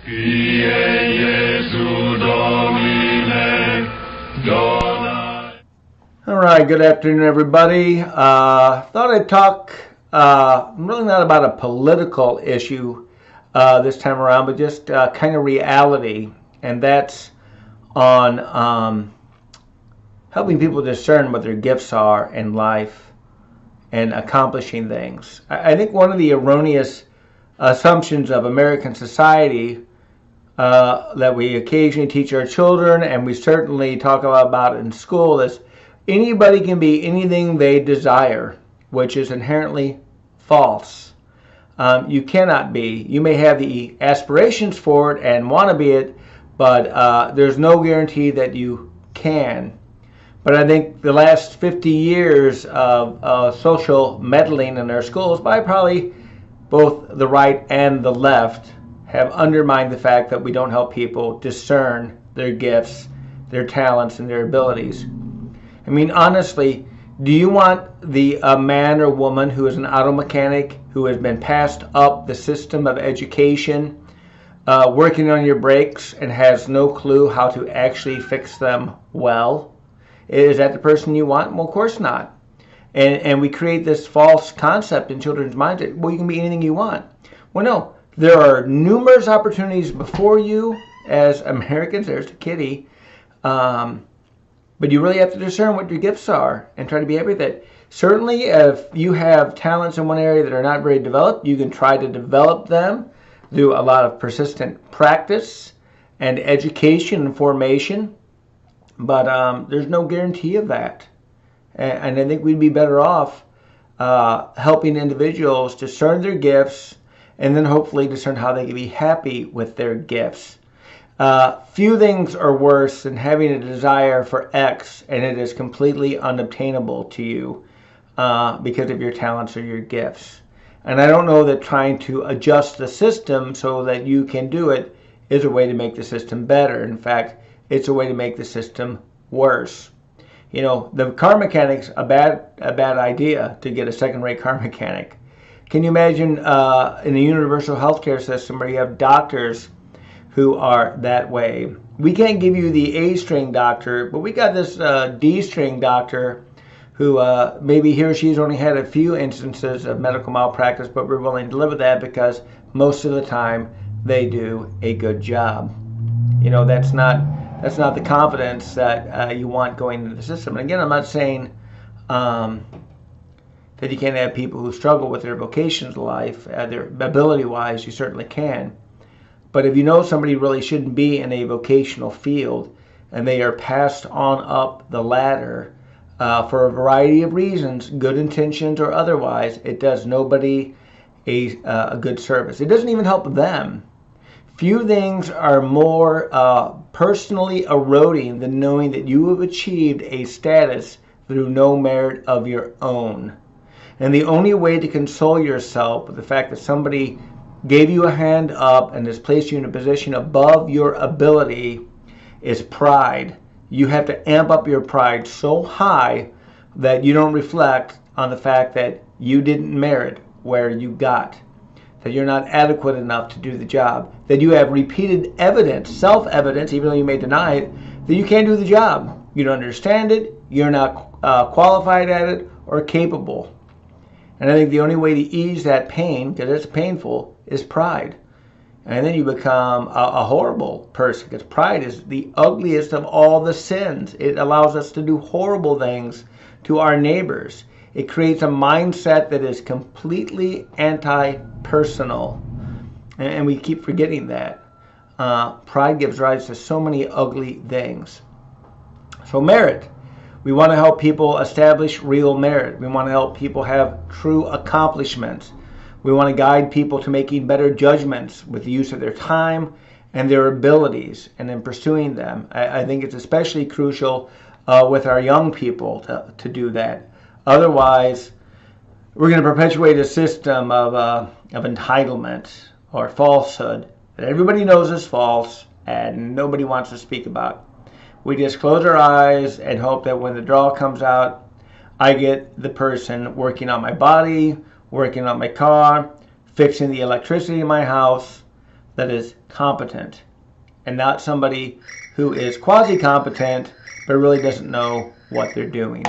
Kyrie Jesu Domine, dona. All right, good afternoon, everybody. Thought I'd talk really not about a political issue this time around, but just kind of reality, and that's on helping people discern what their gifts are in life and accomplishing things. I think one of the erroneous assumptions of American society that we occasionally teach our children, and we certainly talk about it in school, is anybody can be anything they desire, which is inherently false. You cannot be. You may have the aspirations for it and want to be it, but there's no guarantee that you can. But I think the last 50 years of social meddling in our schools by probably both the right and the left have undermined the fact that we don't help people discern their gifts, their talents, and their abilities. I mean, honestly, do you want a man or woman who is an auto mechanic, who has been passed up the system of education, working on your brakes and has no clue how to actually fix them well? Is that the person you want? Well, of course not. And we create this false concept in children's minds that, well, you can be anything you want. Well, no. There are numerous opportunities before you as Americans. There's the kitty. But you really have to discern what your gifts are and try to be everything. Certainly, if you have talents in one area that are not very developed, you can try to develop them through a lot of persistent practice and education and formation. But there's no guarantee of that. And I think we'd be better off helping individuals discern their gifts and then hopefully discern how they can be happy with their gifts. Few things are worse than having a desire for X and it is completely unobtainable to you because of your talents or your gifts. And I don't know that trying to adjust the system so that you can do it is a way to make the system better. In fact, it's a way to make the system worse. You know, the car mechanic's a bad idea to get a second-rate car mechanic. Can you imagine in a universal healthcare system where you have doctors who are that way? We can't give you the A-string doctor, but we got this D-string doctor who maybe he or she's only had a few instances of medical malpractice, but we're willing to live with that because most of the time they do a good job. You know, that's not the confidence that you want going into the system. And again, I'm not saying that you can't have people who struggle with their vocations in life, their ability-wise, you certainly can. But if you know somebody really shouldn't be in a vocational field and they are passed on up the ladder for a variety of reasons, good intentions or otherwise, it does nobody a good service. It doesn't even help them. Few things are more personally eroding than knowing that you have achieved a status through no merit of your own. And the only way to console yourself with the fact that somebody gave you a hand up and has placed you in a position above your ability is pride. You have to amp up your pride so high that you don't reflect on the fact that you didn't merit where you got, that you're not adequate enough to do the job, that you have repeated evidence, self-evidence, even though you may deny it, that you can't do the job. You don't understand it, you're not qualified at it or capable. And I think the only way to ease that pain, because it's painful, is pride. And then you become a horrible person, because pride is the ugliest of all the sins. It allows us to do horrible things to our neighbors. It creates a mindset that is completely anti-personal. And we keep forgetting that. Pride gives rise to so many ugly things. So merit. We want to help people establish real merit. We want to help people have true accomplishments. We want to guide people to making better judgments with the use of their time and their abilities and in pursuing them. I think it's especially crucial with our young people to do that. Otherwise, we're going to perpetuate a system of entitlement or falsehood that everybody knows is false and nobody wants to speak about. We just close our eyes and hope that when the draw comes out, I get the person working on my body, working on my car, fixing the electricity in my house, that is competent, and not somebody who is quasi-competent but really doesn't know what they're doing.